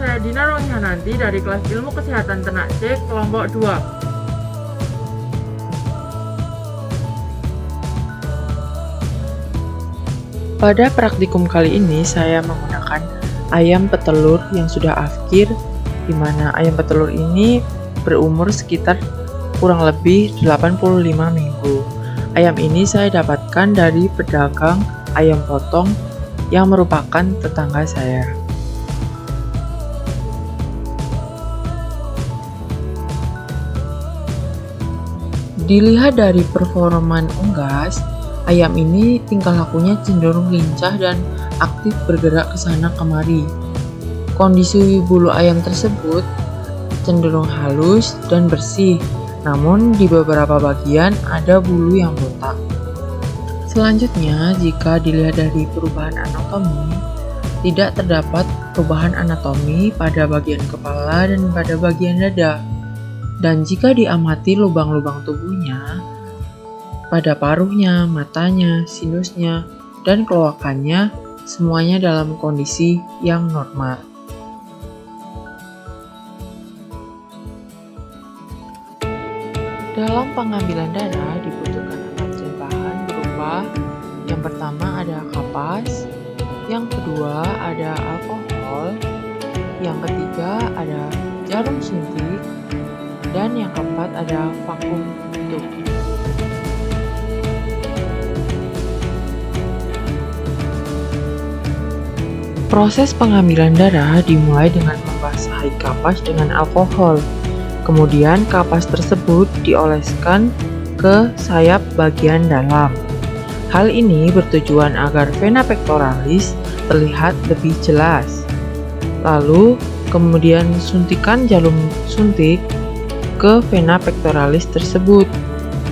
saya Dina Rohyananti dari kelas Ilmu Kesehatan Ternak C kelompok 2. Pada praktikum kali ini saya menggunakan ayam petelur yang sudah afkir, di mana ayam petelur ini berumur sekitar kurang lebih 85 minggu. Ayam ini saya dapatkan dari pedagang ayam potong yang merupakan tetangga saya. Dilihat dari performa unggas, ayam ini tingkah lakunya cenderung lincah dan aktif bergerak ke sana kemari. Kondisi bulu ayam tersebut cenderung halus dan bersih, namun di beberapa bagian ada bulu yang botak. Selanjutnya, jika dilihat dari perubahan anatomi, tidak terdapat perubahan anatomi pada bagian kepala dan pada bagian dada. Dan jika diamati lubang-lubang tubuhnya, pada paruhnya, matanya, sinusnya, dan kloakannya, semuanya dalam kondisi yang normal. Dalam pengambilan darah dibutuhkan 4 zat bahan berupa yang pertama ada kapas, yang kedua ada alkohol, yang ketiga ada jarum suntik, dan yang keempat ada vakum tube. Proses pengambilan darah dimulai dengan membasahi kapas dengan alkohol. Kemudian kapas tersebut dioleskan ke sayap bagian dalam. Hal ini bertujuan agar vena pectoralis terlihat lebih jelas. Lalu kemudian suntikan jarum suntik ke vena pectoralis tersebut.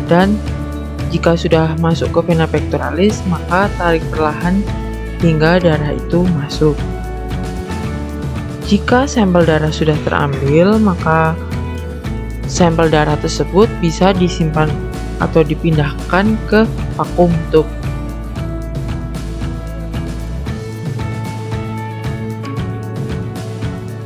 Dan jika sudah masuk ke vena pectoralis, maka tarik perlahan hingga darah itu masuk. Jika sampel darah sudah terambil, maka sampel darah tersebut bisa disimpan atau dipindahkan ke vakum tube.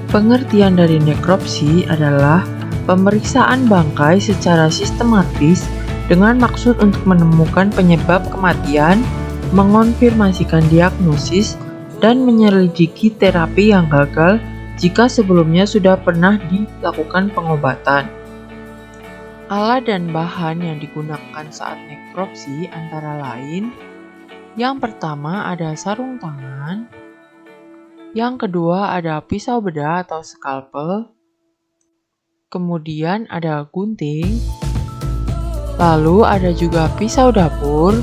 Pengertian dari nekropsi adalah pemeriksaan bangkai secara sistematis dengan maksud untuk menemukan penyebab kematian, mengonfirmasikan diagnosis, dan menyelidiki terapi yang gagal jika sebelumnya sudah pernah dilakukan pengobatan. Alat dan bahan yang digunakan saat nekropsi antara lain, yang pertama ada sarung tangan, yang kedua ada pisau bedah atau scalpel, kemudian ada gunting, lalu ada juga pisau dapur,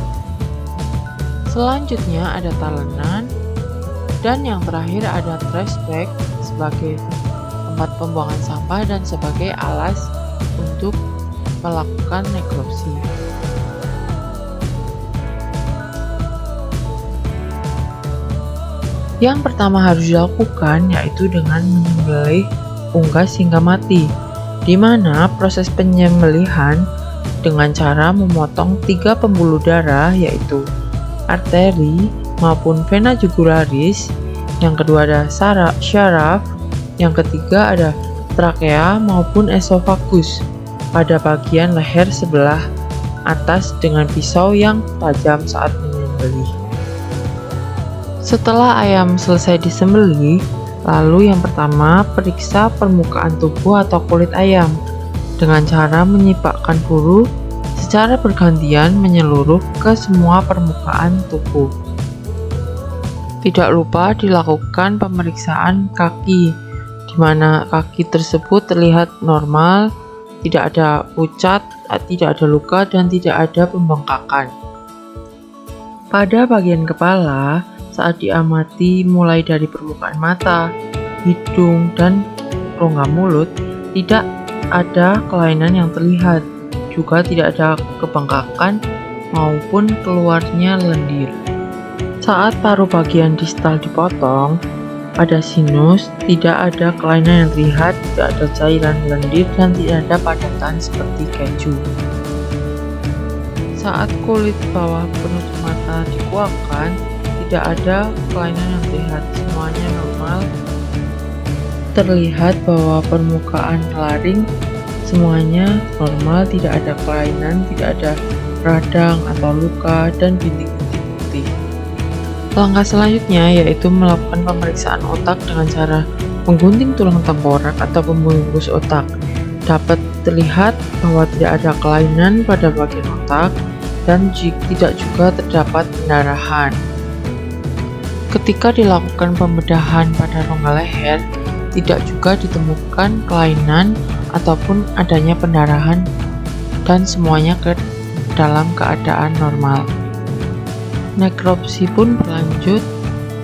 selanjutnya ada talenan, dan yang terakhir ada trash bag sebagai tempat pembuangan sampah dan sebagai alas untuk melakukan nekropsi. Yang pertama harus dilakukan yaitu dengan menyembelih unggas hingga mati, di mana proses penyembelihan dengan cara memotong 3 pembuluh darah yaitu arteri maupun vena jugularis, yang kedua ada syaraf, yang ketiga ada trakea maupun esofagus pada bagian leher sebelah atas dengan pisau yang tajam saat menyembelih. Setelah ayam selesai disembelih, lalu yang pertama periksa permukaan tubuh atau kulit ayam dengan cara menyipakkan furu secara bergantian menyeluruh ke semua permukaan tubuh. Tidak lupa dilakukan pemeriksaan kaki, di mana kaki tersebut terlihat normal, tidak ada pucat, tidak ada luka, dan tidak ada pembengkakan. Pada bagian kepala, saat diamati mulai dari permukaan mata, hidung, dan rongga mulut, tidak ada kelainan yang terlihat. Juga tidak ada kebengkakan maupun keluarnya lendir. Saat paruh bagian distal dipotong, pada sinus tidak ada kelainan yang terlihat, tidak ada cairan lendir, dan tidak ada padatan seperti keju. Saat kulit bawah penutup mata dikuakkan, tidak ada kelainan yang terlihat, semuanya normal. terlihat bahwa permukaan laring semuanya normal, tidak ada kelainan, tidak ada radang atau luka, dan bintik-bintik putih. Langkah selanjutnya yaitu melakukan pemeriksaan otak dengan cara menggunting tulang tengkorak atau pembungkus otak. Dapat terlihat bahwa tidak ada kelainan pada bagian otak dan tidak juga terdapat pendarahan. Ketika dilakukan pembedahan pada rongga leher, tidak juga ditemukan kelainan ataupun adanya pendarahan dan semuanya dalam keadaan normal. Nekropsi pun berlanjut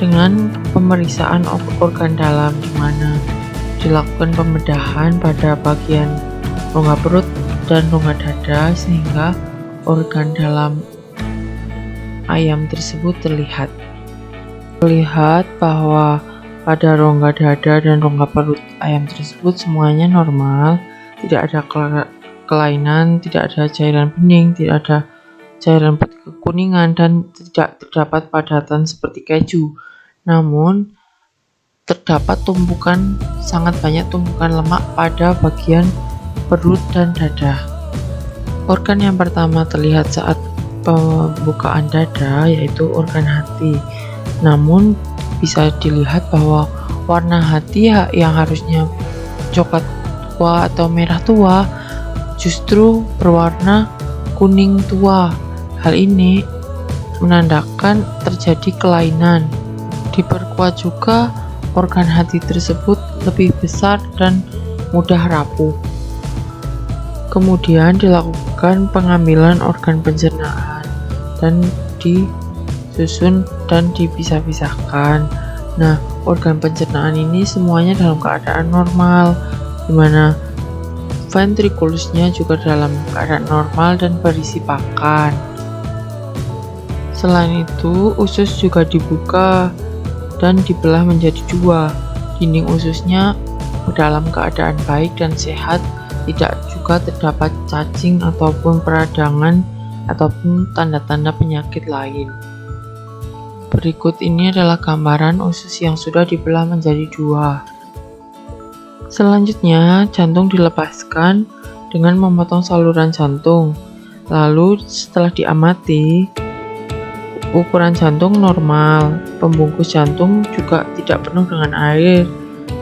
dengan pemeriksaan organ dalam, di mana dilakukan pembedahan pada bagian rongga perut dan rongga dada sehingga organ dalam ayam tersebut terlihat. Terlihat bahwa pada rongga dada dan rongga perut ayam tersebut semuanya normal, tidak ada kelainan, tidak ada cairan bening, tidak ada cairan putih kekuningan, dan tidak terdapat padatan seperti keju. Namun, terdapat sangat banyak tumpukan lemak pada bagian perut dan dada. Organ yang pertama terlihat saat pembukaan dada yaitu organ hati. Namun, bisa dilihat bahwa warna hati yang harusnya coklat tua atau merah tua justru berwarna kuning tua. Hal ini menandakan terjadi kelainan. Diperkuat juga organ hati tersebut lebih besar dan mudah rapuh. Kemudian dilakukan pengambilan organ pencernaan dan disusun dan dipisah-pisahkan. Nah, organ pencernaan ini semuanya dalam keadaan normal, di mana ventrikulusnya juga dalam keadaan normal dan berisi pakan. Selain itu, usus juga dibuka dan dibelah menjadi dua. Dinding ususnya dalam keadaan baik dan sehat, tidak juga terdapat cacing ataupun peradangan ataupun tanda-tanda penyakit lain. Berikut ini adalah gambaran usus yang sudah dibelah menjadi dua. Selanjutnya, jantung dilepaskan dengan memotong saluran jantung. Lalu setelah diamati, ukuran jantung normal, pembungkus jantung juga tidak penuh dengan air,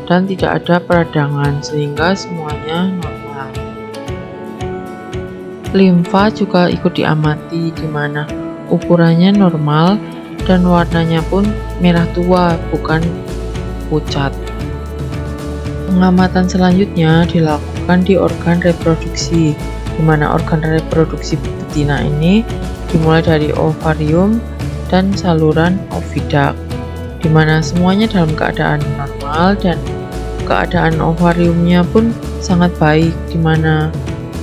dan tidak ada peradangan sehingga semuanya normal. Limfa juga ikut diamati, di mana ukurannya normal dan warnanya pun merah tua, bukan pucat. Pengamatan selanjutnya dilakukan di organ reproduksi, di mana organ reproduksi betina ini dimulai dari ovarium dan saluran oviduct, di mana semuanya dalam keadaan normal dan keadaan ovariumnya pun sangat baik, di mana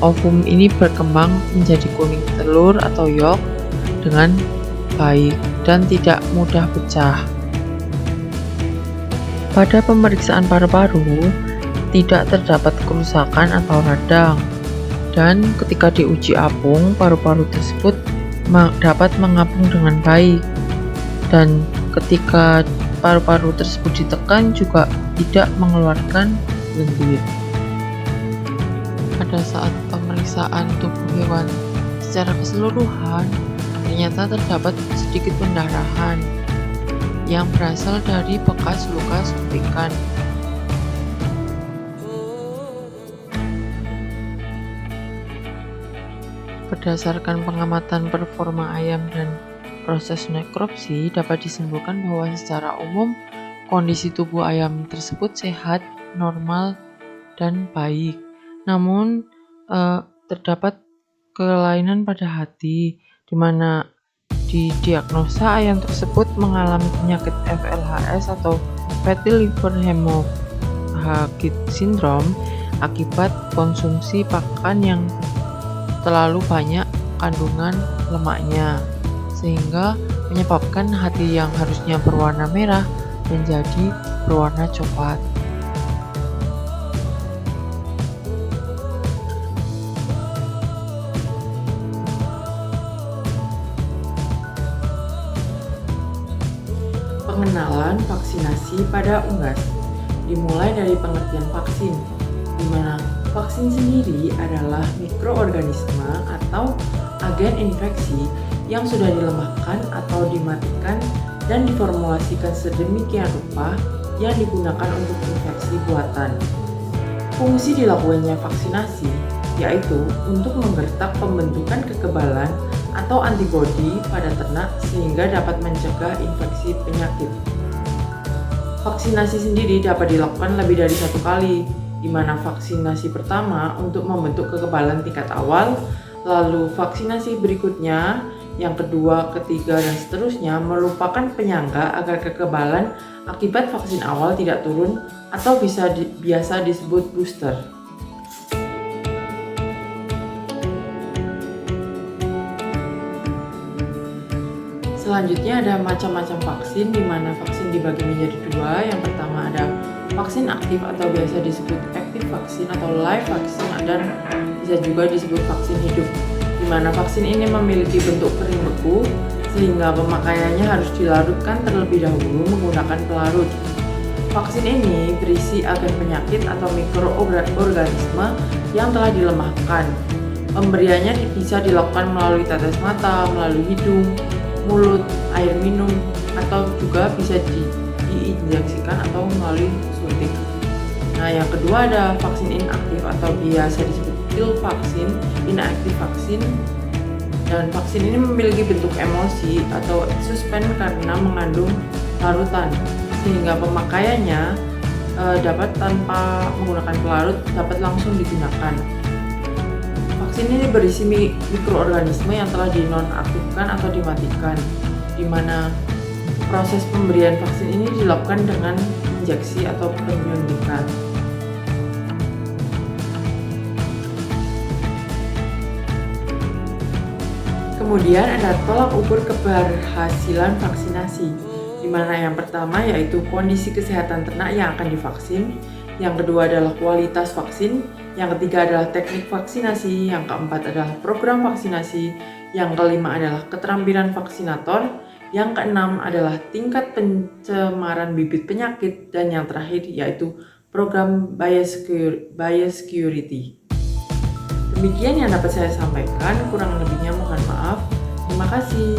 ovum ini berkembang menjadi kuning telur atau yolk dengan baik dan tidak mudah pecah. Pada pemeriksaan paru-paru, tidak terdapat kerusakan atau radang, dan ketika diuji apung, paru-paru tersebut dapat mengapung dengan baik, dan ketika paru-paru tersebut ditekan juga tidak mengeluarkan lendir. Pada saat pemeriksaan tubuh hewan secara keseluruhan, ternyata terdapat sedikit pendarahan yang berasal dari bekas luka suntikan. Berdasarkan pengamatan performa ayam dan proses nekropsi, dapat disimpulkan bahwa secara umum kondisi tubuh ayam tersebut sehat, normal, dan baik. Namun terdapat kelainan pada hati, di mana didiagnosa ayam tersebut mengalami penyakit FLHS atau Fatty Liver Hemorrhagic Syndrome akibat konsumsi pakan yang terlalu banyak kandungan lemaknya, sehingga menyebabkan hati yang harusnya berwarna merah menjadi berwarna coklat. Pengenalan vaksinasi pada unggas. Dimulai dari pengertian vaksin, di mana vaksin sendiri adalah mikroorganisme atau agen infeksi yang sudah dilemahkan atau dimatikan dan diformulasikan sedemikian rupa yang digunakan untuk infeksi buatan. Fungsi dilakukannya vaksinasi yaitu untuk menggertak pembentukan kekebalan atau antibodi pada ternak sehingga dapat mencegah infeksi penyakit. Vaksinasi sendiri dapat dilakukan lebih dari satu kali, di mana vaksinasi pertama untuk membentuk kekebalan tingkat awal, lalu vaksinasi berikutnya, yang kedua, ketiga, dan seterusnya merupakan penyangga agar kekebalan akibat vaksin awal tidak turun atau biasa disebut booster. Selanjutnya ada macam-macam vaksin, di mana vaksin dibagi menjadi dua. Yang pertama ada vaksin aktif atau biasa disebut active vaksin atau live vaksin, dan bisa juga disebut vaksin hidup, di mana vaksin ini memiliki bentuk kering beku sehingga pemakaiannya harus dilarutkan terlebih dahulu menggunakan pelarut. Vaksin ini berisi agen penyakit atau mikroorganisme yang telah dilemahkan. Pemberiannya bisa dilakukan melalui tetes mata, melalui hidung, mulut, air minum, atau juga bisa diinjeksikan atau melalui suntik. Nah, yang kedua ada vaksin inaktif atau biasa disebut pill vaksin, inaktif vaksin. Dan vaksin ini memiliki bentuk emulsi atau suspen karena mengandung larutan, sehingga pemakaiannya dapat tanpa menggunakan pelarut, dapat langsung digunakan. Vaksin ini berisi mikroorganisme yang telah dinonaktifkan atau dimatikan, di mana proses pemberian vaksin ini dilakukan dengan injeksi atau penyuntikan. Kemudian ada tolak ukur keberhasilan vaksinasi, di mana yang pertama yaitu kondisi kesehatan ternak yang akan divaksin, yang kedua adalah kualitas vaksin, yang ketiga adalah teknik vaksinasi, yang keempat adalah program vaksinasi, yang kelima adalah keterampilan vaksinator, yang keenam adalah tingkat pencemaran bibit penyakit, dan yang terakhir yaitu program biosecurity. Demikian yang dapat saya sampaikan, kurang lebihnya mohon maaf. Terima kasih.